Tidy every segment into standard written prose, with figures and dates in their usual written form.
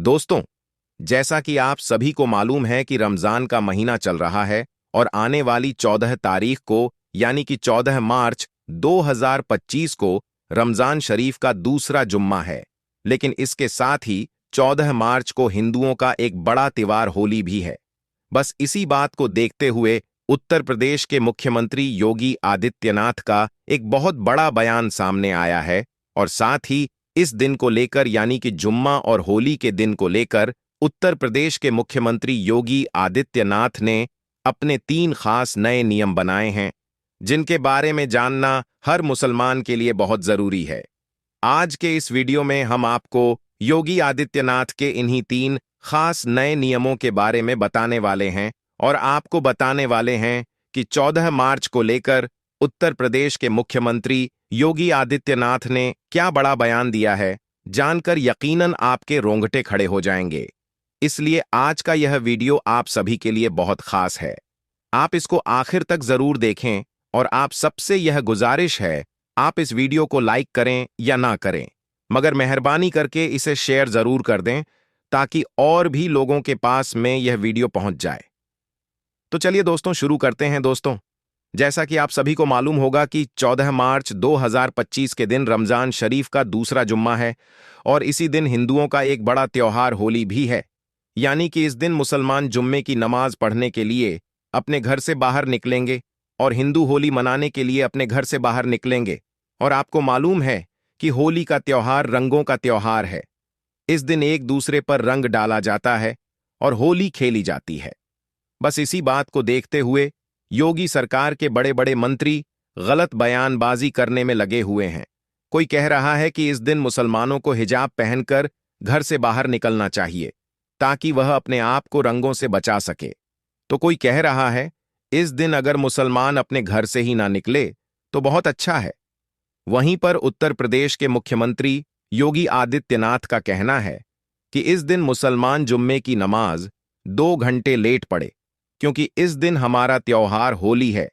दोस्तों, जैसा कि आप सभी को मालूम है कि रमजान का महीना चल रहा है और आने वाली 14 तारीख को यानी कि 14 मार्च 2025 को रमजान शरीफ का दूसरा जुम्मा है। लेकिन इसके साथ ही 14 मार्च को हिंदुओं का एक बड़ा त्योहार होली भी है। बस इसी बात को देखते हुए उत्तर प्रदेश के मुख्यमंत्री योगी आदित्यनाथ का एक बहुत बड़ा बयान सामने आया है और साथ ही इस दिन को लेकर यानी कि जुम्मा और होली के दिन को लेकर उत्तर प्रदेश के मुख्यमंत्री योगी आदित्यनाथ ने अपने 3 खास नए नियम बनाए हैं, जिनके बारे में जानना हर मुसलमान के लिए बहुत जरूरी है। आज के इस वीडियो में हम आपको योगी आदित्यनाथ के इन्हीं 3 खास नए नियमों के बारे में बताने वाले हैं और आपको बताने वाले हैं कि 14 मार्च को लेकर उत्तर प्रदेश के मुख्यमंत्री योगी आदित्यनाथ ने क्या बड़ा बयान दिया है। जानकर यकीनन आपके रोंगटे खड़े हो जाएंगे। इसलिए आज का यह वीडियो आप सभी के लिए बहुत खास है। आप इसको आखिर तक जरूर देखें और आप सबसे यह गुजारिश है, आप इस वीडियो को लाइक करें या ना करें, मगर मेहरबानी करके इसे शेयर जरूर कर दें ताकि और भी लोगों के पास में यह वीडियो पहुंच जाए। तो चलिए दोस्तों, शुरू करते हैं। दोस्तों, जैसा कि आप सभी को मालूम होगा कि 14 मार्च 2025 के दिन रमजान शरीफ का दूसरा जुम्मा है और इसी दिन हिंदुओं का एक बड़ा त्योहार होली भी है। यानी कि इस दिन मुसलमान जुम्मे की नमाज पढ़ने के लिए अपने घर से बाहर निकलेंगे और हिंदू होली मनाने के लिए अपने घर से बाहर निकलेंगे। और आपको मालूम है कि होली का त्योहार रंगों का त्योहार है। इस दिन एक दूसरे पर रंग डाला जाता है और होली खेली जाती है। बस इसी बात को देखते हुए योगी सरकार के बड़े बड़े मंत्री गलत बयानबाजी करने में लगे हुए हैं। कोई कह रहा है कि इस दिन मुसलमानों को हिजाब पहनकर घर से बाहर निकलना चाहिए ताकि वह अपने आप को रंगों से बचा सके। तो कोई कह रहा है इस दिन अगर मुसलमान अपने घर से ही ना निकले तो बहुत अच्छा है। वहीं पर उत्तर प्रदेश के मुख्यमंत्री योगी आदित्यनाथ का कहना है कि इस दिन मुसलमान जुम्मे की नमाज 2 घंटे लेट पड़े, क्योंकि इस दिन हमारा त्योहार होली है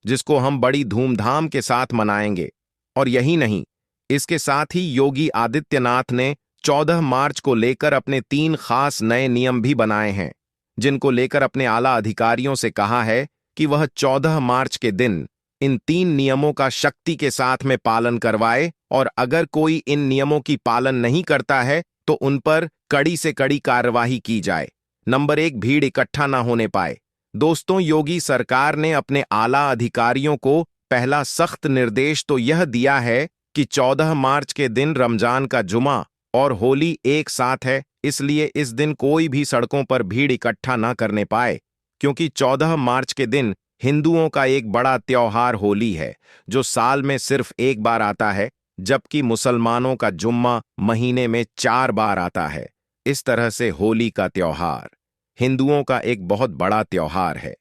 जिसको हम बड़ी धूमधाम के साथ मनाएंगे। और यही नहीं, इसके साथ ही योगी आदित्यनाथ ने 14 मार्च को लेकर अपने 3 खास नए नियम भी बनाए हैं, जिनको लेकर अपने आला अधिकारियों से कहा है कि वह 14 मार्च के दिन इन 3 नियमों का सख्ती के साथ में पालन करवाए और अगर कोई इन नियमों की पालन नहीं करता है तो उन पर कड़ी से कड़ी कार्यवाही की जाए। नंबर 1, भीड़ इकट्ठा ना होने पाए। दोस्तों, योगी सरकार ने अपने आला अधिकारियों को पहला सख्त निर्देश तो यह दिया है कि 14 मार्च के दिन रमजान का जुमा और होली एक साथ है, इसलिए इस दिन कोई भी सड़कों पर भीड़ इकट्ठा ना करने पाए, क्योंकि 14 मार्च के दिन हिंदुओं का एक बड़ा त्योहार होली है जो साल में सिर्फ एक बार आता है, जबकि मुसलमानों का जुम्मा महीने में 4 बार आता है। इस तरह से होली का त्योहार हिंदुओं का एक बहुत बड़ा त्योहार है।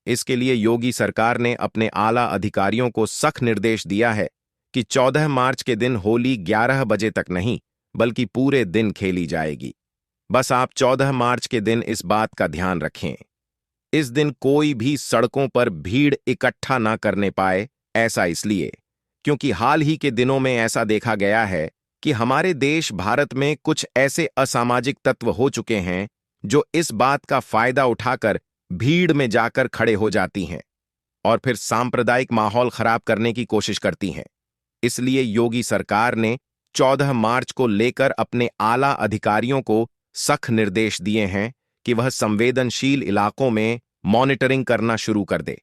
इसके लिए योगी सरकार ने अपने आला अधिकारियों को सख्त निर्देश दिया है कि 14 मार्च के दिन होली 11 बजे तक नहीं बल्कि पूरे दिन खेली जाएगी। बस आप 14 मार्च के दिन इस बात का ध्यान रखें। इस दिन कोई भी सड़कों पर भीड़ इकट्ठा ना करने पाए। ऐसा इसलिए क्योंकि हाल ही के दिनों में ऐसा देखा गया है कि हमारे देश भारत में कुछ ऐसे असामाजिक तत्व हो चुके हैं जो इस बात का फायदा उठाकर भीड़ में जाकर खड़े हो जाती हैं और फिर सांप्रदायिक माहौल खराब करने की कोशिश करती हैं। इसलिए योगी सरकार ने 14 मार्च को लेकर अपने आला अधिकारियों को सख्त निर्देश दिए हैं कि वह संवेदनशील इलाकों में मॉनिटरिंग करना शुरू कर दे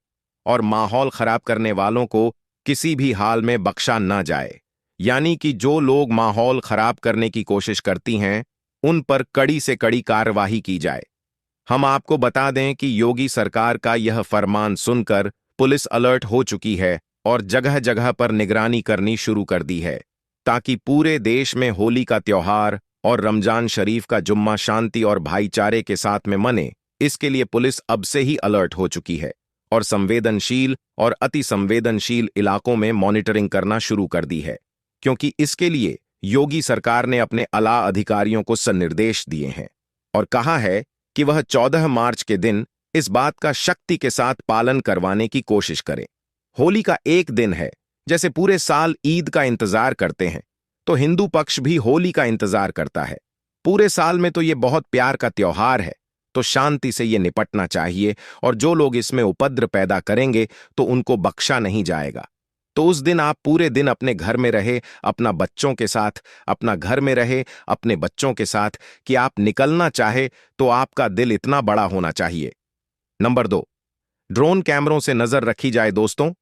और माहौल खराब करने वालों को किसी भी हाल में बख्शा न जाए। यानी कि जो लोग माहौल खराब करने की कोशिश करती हैं उन पर कड़ी से कड़ी कार्यवाही की जाए। हम आपको बता दें कि योगी सरकार का यह फरमान सुनकर पुलिस अलर्ट हो चुकी है और जगह जगह पर निगरानी करनी शुरू कर दी है ताकि पूरे देश में होली का त्योहार और रमजान शरीफ का जुम्मा शांति और भाईचारे के साथ में मने। इसके लिए पुलिस अब से ही अलर्ट हो चुकी है और संवेदनशील और अति संवेदनशील इलाकों में मॉनिटरिंग करना शुरू कर दी है, क्योंकि इसके लिए योगी सरकार ने अपने आला अधिकारियों को निर्देश दिए हैं और कहा है कि वह 14 मार्च के दिन इस बात का सख्ती के साथ पालन करवाने की कोशिश करें। होली का एक दिन है, जैसे पूरे साल ईद का इंतजार करते हैं तो हिंदू पक्ष भी होली का इंतजार करता है। पूरे साल में तो ये बहुत प्यार का त्योहार है, तो शांति से ये निपटना चाहिए, और जो लोग इसमें उपद्र पैदा करेंगे तो उनको बख्शा नहीं जाएगा। तो उस दिन आप पूरे दिन अपने घर में रहे, अपना बच्चों के साथ, अपना घर में रहे अपने बच्चों के साथ, कि आप निकलना चाहे तो आपका दिल इतना बड़ा होना चाहिए। नंबर 2, ड्रोन कैमरों से नजर रखी जाए। दोस्तों,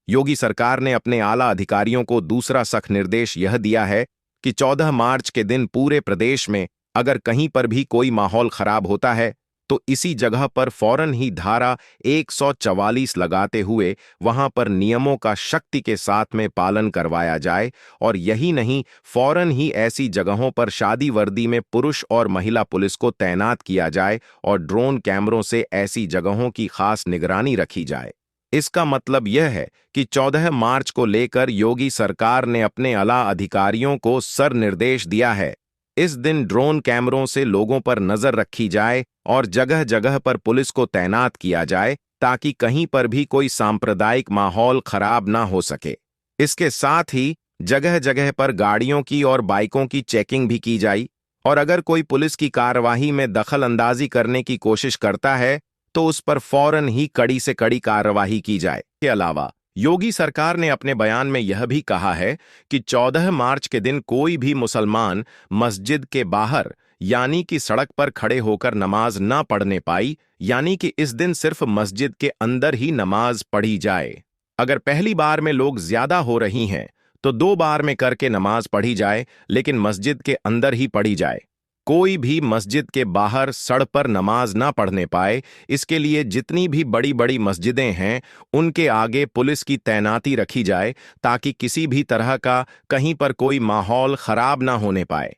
योगी सरकार ने अपने आला अधिकारियों को दूसरा सख्त निर्देश यह दिया है कि 14 मार्च के दिन पूरे प्रदेश में अगर कहीं पर भी कोई माहौल खराब होता है तो इसी जगह पर फौरन ही धारा 144 लगाते हुए वहां पर नियमों का शक्ति के साथ में पालन करवाया जाए। और यही नहीं, फौरन ही ऐसी जगहों पर शादी वर्दी में पुरुष और महिला पुलिस को तैनात किया जाए और ड्रोन कैमरों से ऐसी जगहों की खास निगरानी रखी जाए। इसका मतलब यह है कि 14 मार्च को लेकर योगी सरकार ने अपने आला अधिकारियों को सर निर्देश दिया है। इस दिन ड्रोन कैमरों से लोगों पर नजर रखी जाए और जगह जगह पर पुलिस को तैनात किया जाए ताकि कहीं पर भी कोई सांप्रदायिक माहौल खराब ना हो सके। इसके साथ ही जगह जगह पर गाड़ियों की और बाइकों की चेकिंग भी की जाए, और अगर कोई पुलिस की कार्यवाही में दखल अंदाजी करने की कोशिश करता है तो उस पर फौरन ही कड़ी से कड़ी कार्यवाही की जाए। के अलावा योगी सरकार ने अपने बयान में यह भी कहा है कि 14 मार्च के दिन कोई भी मुसलमान मस्जिद के बाहर यानी कि सड़क पर खड़े होकर नमाज ना पढ़ने पाई, यानी कि इस दिन सिर्फ मस्जिद के अंदर ही नमाज पढ़ी जाए। अगर पहली बार में लोग ज्यादा हो रही हैं तो 2 बार में करके नमाज पढ़ी जाए, लेकिन मस्जिद के अंदर ही पढ़ी जाए। कोई भी मस्जिद के बाहर सड़क पर नमाज ना पढ़ने पाए, इसके लिए जितनी भी बड़ी बड़ी मस्जिदें हैं उनके आगे पुलिस की तैनाती रखी जाए ताकि किसी भी तरह का कहीं पर कोई माहौल खराब ना होने पाए।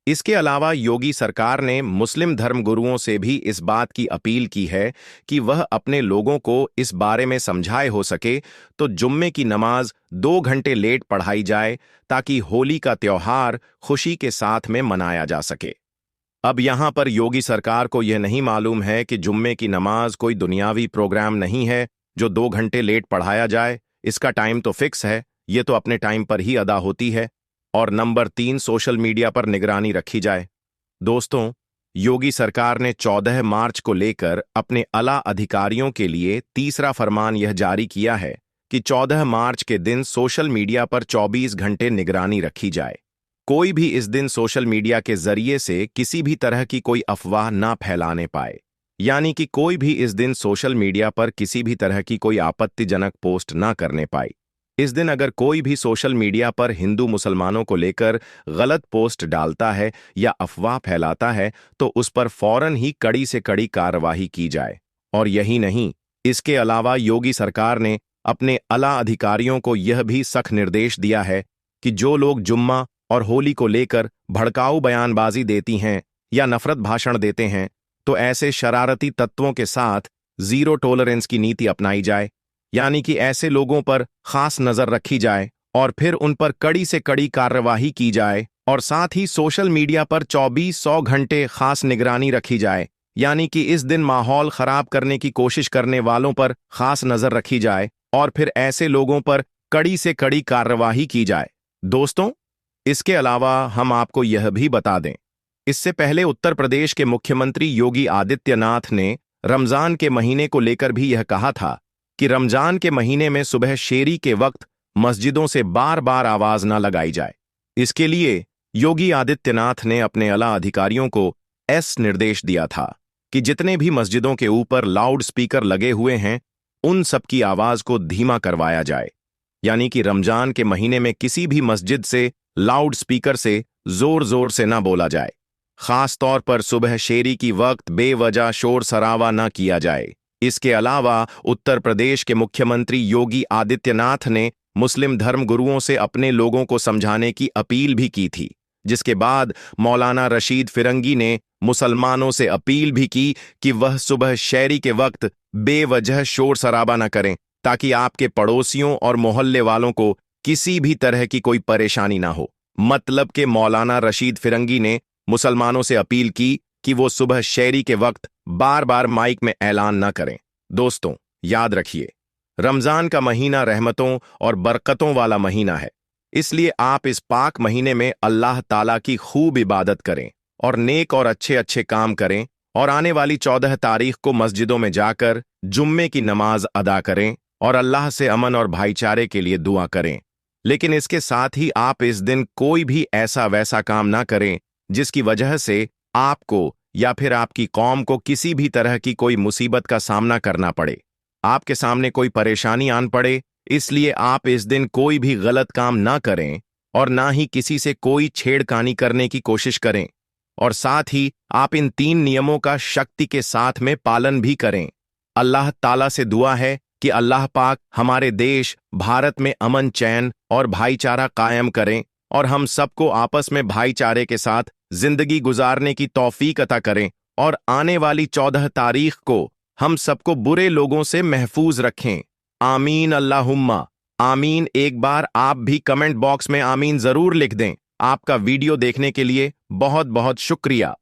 इसके अलावा योगी सरकार ने मुस्लिम धर्मगुरुओं से भी इस बात की अपील की है कि वह अपने लोगों को इस बारे में समझाए हो सके तो जुम्मे की नमाज 2 घंटे लेट पढ़ाई जाए ताकि होली का त्योहार खुशी के साथ में मनाया जा सके। अब यहां पर योगी सरकार को यह नहीं मालूम है कि जुम्मे की नमाज कोई दुनियावी प्रोग्राम नहीं है जो 2 घंटे लेट पढ़ाया जाए। इसका टाइम तो फिक्स है, ये तो अपने टाइम पर ही अदा होती है। और नंबर 3, सोशल मीडिया पर निगरानी रखी जाए। दोस्तों, योगी सरकार ने 14 मार्च को लेकर अपने आला अधिकारियों के लिए तीसरा फरमान यह जारी किया है कि 14 मार्च के दिन सोशल मीडिया पर 24 घंटे निगरानी रखी जाए। कोई भी इस दिन सोशल मीडिया के जरिए से किसी भी तरह की कोई अफवाह ना फैलाने पाए, यानी कि कोई भी इस दिन सोशल मीडिया पर किसी भी तरह की कोई आपत्तिजनक पोस्ट ना करने पाए। इस दिन अगर कोई भी सोशल मीडिया पर हिंदू मुसलमानों को लेकर गलत पोस्ट डालता है या अफवाह फैलाता है तो उस पर फौरन ही कड़ी से कड़ी कार्यवाही की जाए। और यही नहीं, इसके अलावा योगी सरकार ने अपने आला अधिकारियों को यह भी सख्त निर्देश दिया है कि जो लोग जुम्मा और होली को लेकर भड़काऊ बयानबाजी देती हैं या नफरत भाषण देते हैं तो ऐसे शरारती तत्वों के साथ जीरो टॉलरेंस की नीति अपनाई जाए, यानी कि ऐसे लोगों पर खास नजर रखी जाए और फिर उन पर कड़ी से कड़ी कार्यवाही की जाए। और साथ ही सोशल मीडिया पर 2400 घंटे खास निगरानी रखी जाए, यानी कि इस दिन माहौल खराब करने की कोशिश करने वालों पर खास नजर रखी जाए और फिर ऐसे लोगों पर कड़ी से कड़ी कार्यवाही की जाए। दोस्तों, इसके अलावा हम आपको यह भी बता दें, इससे पहले उत्तर प्रदेश के मुख्यमंत्री योगी आदित्यनाथ ने रमजान के महीने को लेकर भी यह कहा था कि रमजान के महीने में सुबह शेरी के वक्त मस्जिदों से बार बार आवाज न लगाई जाए। इसके लिए योगी आदित्यनाथ ने अपने आला अधिकारियों को निर्देश दिया था कि जितने भी मस्जिदों के ऊपर लाउड स्पीकर लगे हुए हैं उन सब की आवाज को धीमा करवाया जाए, यानी कि रमजान के महीने में किसी भी मस्जिद से लाउड स्पीकर से जोर जोर से ना बोला जाए। खास तौर पर सुबह शेरी की वक्त बेवजह शोर शराबा न किया जाए। इसके अलावा उत्तर प्रदेश के मुख्यमंत्री योगी आदित्यनाथ ने मुस्लिम धर्मगुरुओं से अपने लोगों को समझाने की अपील भी की थी, जिसके बाद मौलाना रशीद फिरंगी ने मुसलमानों से अपील भी की कि वह सुबह शेरी के वक्त बेवजह शोर शराबा न करें ताकि आपके पड़ोसियों और मोहल्ले वालों को किसी भी तरह की कोई परेशानी ना हो। मतलब के मौलाना रशीद फिरंगी ने मुसलमानों से अपील की कि वो सुबह शेरी के वक्त बार बार माइक में ऐलान न करें। दोस्तों, याद रखिए, रमजान का महीना रहमतों और बरकतों वाला महीना है, इसलिए आप इस पाक महीने में अल्लाह ताला की खूब इबादत करें और नेक और अच्छे अच्छे काम करें और आने वाली 14 तारीख को मस्जिदों में जाकर जुम्मे की नमाज अदा करें और अल्लाह से अमन और भाईचारे के लिए दुआ करें। लेकिन इसके साथ ही आप इस दिन कोई भी ऐसा वैसा काम ना करें जिसकी वजह से आपको या फिर आपकी कौम को किसी भी तरह की कोई मुसीबत का सामना करना पड़े, आपके सामने कोई परेशानी आन पड़े। इसलिए आप इस दिन कोई भी गलत काम ना करें और ना ही किसी से कोई छेड़खानी करने की कोशिश करें। और साथ ही आप इन 3 नियमों का शक्ति के साथ में पालन भी करें। अल्लाह ताला से दुआ है कि अल्लाह पाक हमारे देश भारत में अमन चैन और भाईचारा कायम करें और हम सबको आपस में भाईचारे के साथ जिंदगी गुजारने की तौफीक अता करें और आने वाली 14 तारीख को हम सबको बुरे लोगों से महफूज रखें। आमीन अल्लाहुम्मा आमीन। एक बार आप भी कमेंट बॉक्स में आमीन जरूर लिख दें। आपका वीडियो देखने के लिए बहुत बहुत शुक्रिया।